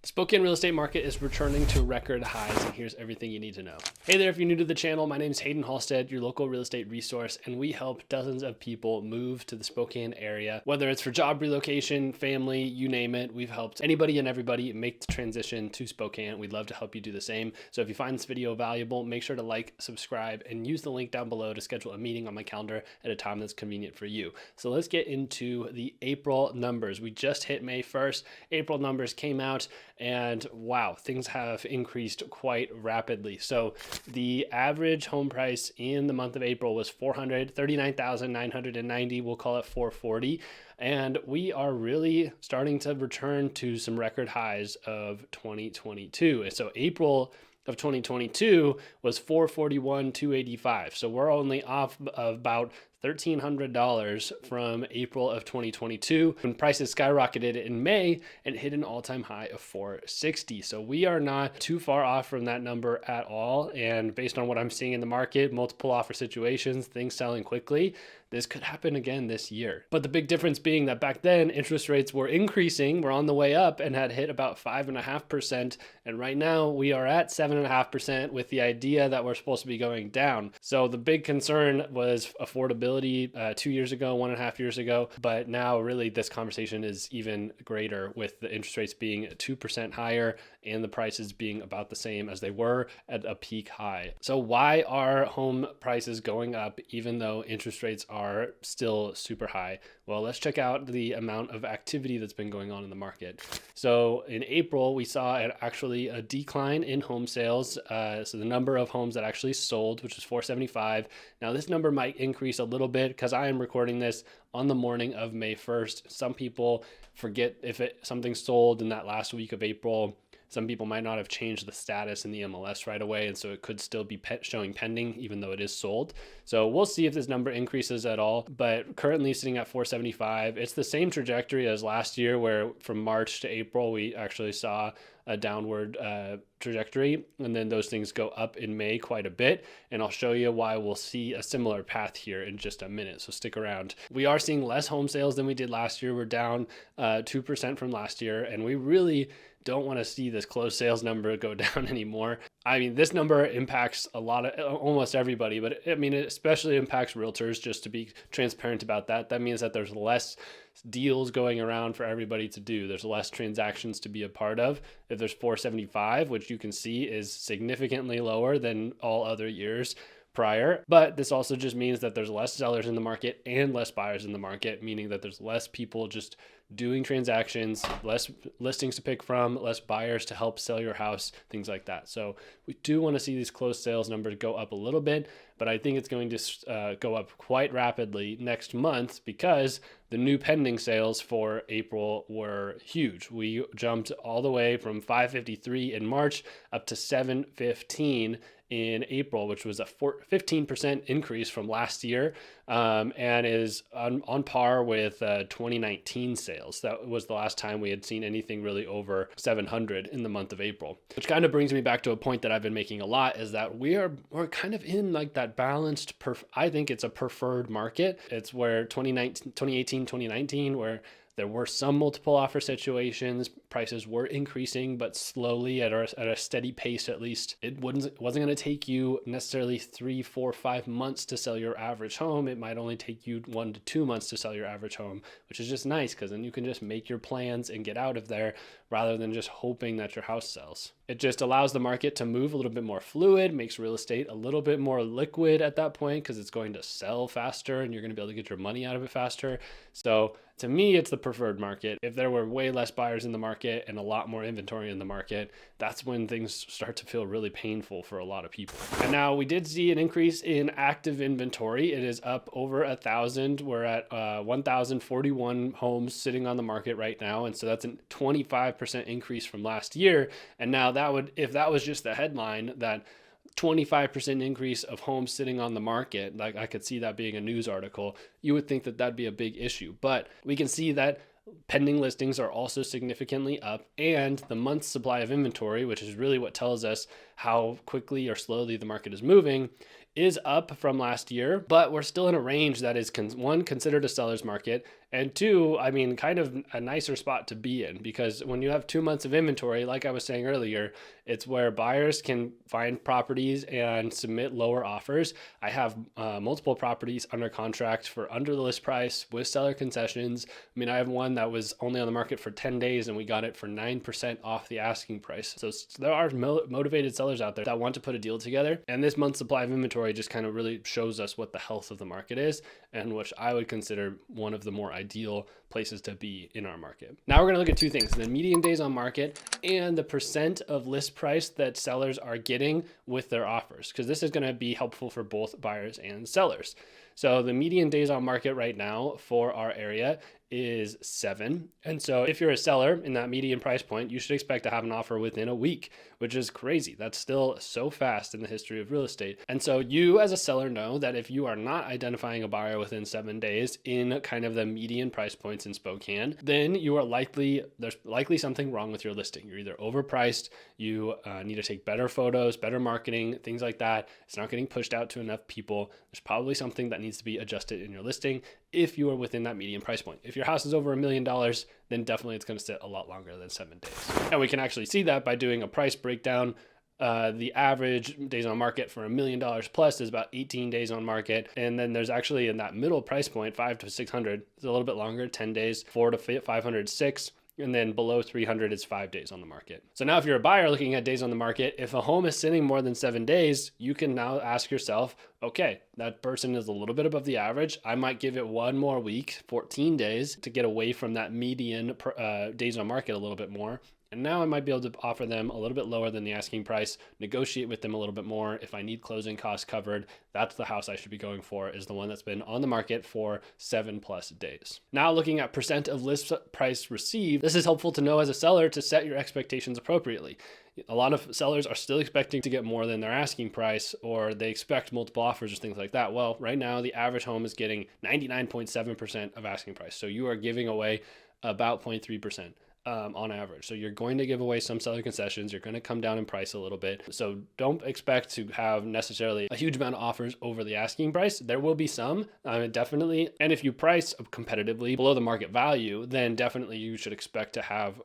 The Spokane real estate market is returning to record highs, and here's everything you need to know. Hey there, if you're new to the channel, my name is Haydn Halsted, your local real estate resource, and we help dozens of people move to the Spokane area. Whether it's for job relocation, family, you name it, we've helped anybody and everybody make the transition to Spokane. We'd love to help you do the same. So if you find this video valuable, make sure to like, subscribe, and use the link down below to schedule a meeting on my calendar at a time that's convenient for you. So let's get into the April numbers. We just hit May 1st. April numbers came out, and wow, things have increased quite rapidly. So the average home price in the month of April was $439,990. We'll call it 440. And we are really starting to return to some record highs of 2022. So April of 2022 was 441,285. So we're only off of about $1,300 from April of 2022 when prices skyrocketed in May and hit an all-time high of 460. So we are not too far off from that number at all. And based on what I'm seeing in the market, multiple offer situations, things selling quickly, this could happen again this year. But the big difference being that back then interest rates were increasing, were on the way up and had hit about 5.5%. And right now we are at 7.5% with the idea that we're supposed to be going down. So the big concern was affordability 2 years ago, 1.5 years ago. But now really this conversation is even greater with the interest rates being 2% higher and the prices being about the same as they were at a peak high. So why are home prices going up even though interest rates are still super high? Well, let's check out the amount of activity that's been going on in the market. So in April, we saw actually a decline in home sales. So the number of homes that actually sold, which was 475. Now this number might increase a little bit because I am recording this on the morning of May 1st. Some people forget if something sold in that last week of April. Some people might not have changed the status in the MLS right away, and so it could still be showing pending even though it is sold. So we'll see if this number increases at all, but currently sitting at 475. It's the same trajectory as last year where from March to April, we actually saw a downward trajectory, and then those things go up in May quite a bit, and I'll show you why we'll see a similar path here in just a minute, so stick around. We are seeing less home sales than we did last year. We're down 2% from last year, and we really don't want to see this closed sales number go down anymore. I mean, this number impacts almost everybody, but I mean, it especially impacts realtors, just to be transparent about that. That means that there's less deals going around for everybody to do. There's less transactions to be a part of. If there's 475, which you can see is significantly lower than all other years prior. But this also just means that there's less sellers in the market and less buyers in the market, meaning that there's less people just doing transactions, less listings to pick from, less buyers to help sell your house, things like that. So we do want to see these closed sales numbers go up a little bit, but I think it's going to go up quite rapidly next month because the new pending sales for April were huge. We jumped all the way from 553 in March up to 715 in April, which was a 15% increase from last year, and is on par with 2019 sales. That was the last time we had seen anything really over 700 in the month of April, which kind of brings me back to a point that I've been making a lot, is that we're kind of in like that balanced, I think it's a preferred market. It's where 2018, 2019, where there were some multiple offer situations, prices were increasing, but slowly at a steady pace at least. It wasn't going to take you necessarily 3, 4, 5 months to sell your average home. It might only take you 1 to 2 months to sell your average home, which is just nice because then you can just make your plans and get out of there rather than just hoping that your house sells. It just allows the market to move a little bit more fluid, makes real estate a little bit more liquid at that point because it's going to sell faster and you're going to be able to get your money out of it faster. So to me, it's the preferred market. If there were way less buyers in the market and a lot more inventory in the market, that's when things start to feel really painful for a lot of people. And now we did see an increase in active inventory. It is up over 1,000. We're at 1,041 homes sitting on the market right now. And so that's a 25% increase from last year. And now if that was just the headline, that 25% increase of homes sitting on the market, like I could see that being a news article, you would think that that'd be a big issue. But we can see that pending listings are also significantly up, and the month's supply of inventory, which is really what tells us how quickly or slowly the market is moving, is up from last year, but we're still in a range that is considered a seller's market, And two, I mean, kind of a nicer spot to be in, because when you have 2 months of inventory, like I was saying earlier, it's where buyers can find properties and submit lower offers. I have multiple properties under contract for under the list price with seller concessions. I mean, I have one that was only on the market for 10 days and we got it for 9% off the asking price. So there are motivated sellers out there that want to put a deal together. And this month's supply of inventory just kind of really shows us what the health of the market is, and which I would consider one of the more ideal places to be in our market. Now we're going to look at two things: the median days on market and the percent of list price that sellers are getting with their offers, because this is going to be helpful for both buyers and sellers. So the median days on market right now for our area is 7. And so if you're a seller in that median price point, you should expect to have an offer within a week, which is crazy. That's still so fast in the history of real estate. And so you as a seller know that if you are not identifying a buyer within 7 days in kind of the median price points in Spokane, then there's likely something wrong with your listing. You're either overpriced, you need to take better photos, better marketing, things like that. It's not getting pushed out to enough people. There's probably something that needs to be adjusted in your listing if you are within that median price point. If your house is over $1 million, then definitely it's going to sit a lot longer than 7 days. And we can actually see that by doing a price breakdown. The average days on market for $1 million plus is about 18 days on market. And then there's actually in that middle price point, 5 to 600, it's a little bit longer, 10 days, 4 to 500, 6. And then below 300 is 5 days on the market. So now if you're a buyer looking at days on the market, if a home is sitting more than 7 days, you can now ask yourself, okay, that person is a little bit above the average. I might give it one more week, 14 days, to get away from that median days on market a little bit more. And now I might be able to offer them a little bit lower than the asking price, negotiate with them a little bit more. If I need closing costs covered, that's the house I should be going for, is the one that's been on the market for 7+ days. Now looking at percent of list price received, this is helpful to know as a seller to set your expectations appropriately. A lot of sellers are still expecting to get more than their asking price, or they expect multiple offers or things like that. Well, right now the average home is getting 99.7% of asking price. So you are giving away about 0.3%. On average. So you're going to give away some seller concessions. You're going to come down in price a little bit. So don't expect to have necessarily a huge amount of offers over the asking price. There will be some, definitely. And if you price competitively below the market value, then definitely you should expect to have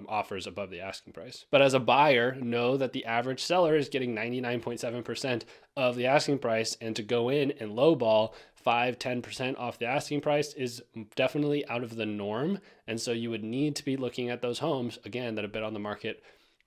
offers above the asking price. But as a buyer, know that the average seller is getting 99.7% of the asking price, and to go in and lowball 5-10% off the asking price is definitely out of the norm. And so you would need to be looking at those homes, again, that have been on the market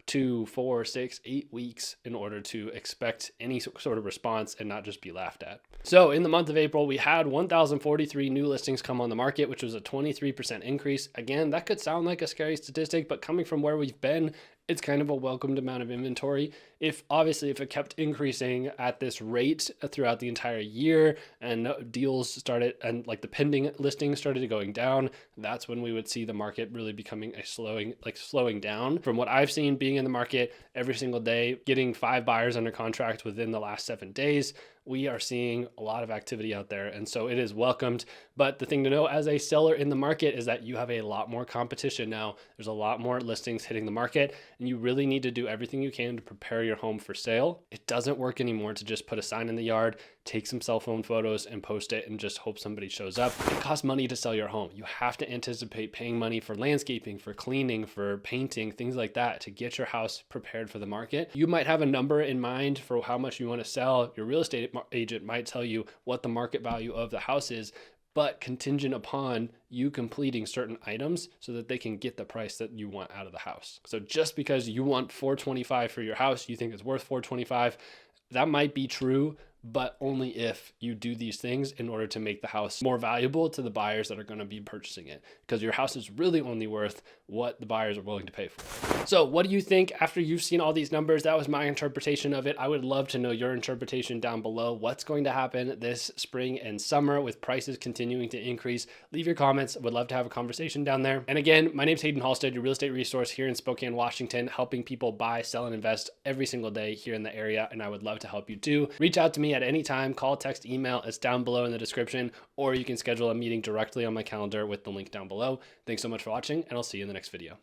2, 4, 6, 8 weeks in order to expect any sort of response and not just be laughed at. So in the month of April, we had 1,043 new listings come on the market, which was a 23% increase. Again, that could sound like a scary statistic, but coming from where we've been, it's kind of a welcomed amount of inventory. If it kept increasing at this rate throughout the entire year and deals started, and like the pending listings started going down, that's when we would see the market really becoming slowing down. From what I've seen being in the market every single day, getting 5 buyers under contract within the last 7 days, we are seeing a lot of activity out there. And so it is welcomed. But the thing to know as a seller in the market is that you have a lot more competition now. There's a lot more listings hitting the market, and you really need to do everything you can to prepare your home for sale. It doesn't work anymore to just put a sign in the yard, take some cell phone photos and post it and just hope somebody shows up. It costs money to sell your home. You have to anticipate paying money for landscaping, for cleaning, for painting, things like that to get your house prepared for the market. You might have a number in mind for how much you want to sell. Your real estate agent might tell you what the market value of the house is, but contingent upon you completing certain items so that they can get the price that you want out of the house. So just because you want $425 for your house, you think it's worth $425, that might be true, but only if you do these things in order to make the house more valuable to the buyers that are going to be purchasing it, because your house is really only worth what the buyers are willing to pay for. So what do you think after you've seen all these numbers? That was my interpretation of it. I would love to know your interpretation down below. What's going to happen this spring and summer with prices continuing to increase? Leave your comments. I would love to have a conversation down there. And again, my name's Haydn Halsted, your real estate resource here in Spokane, Washington, helping people buy, sell, and invest every single day here in the area. And I would love to help you too. Reach out to me at any time, call, text, email. It's down below in the description, or you can schedule a meeting directly on my calendar with the link down below. Thanks so much for watching, and I'll see you in the next video.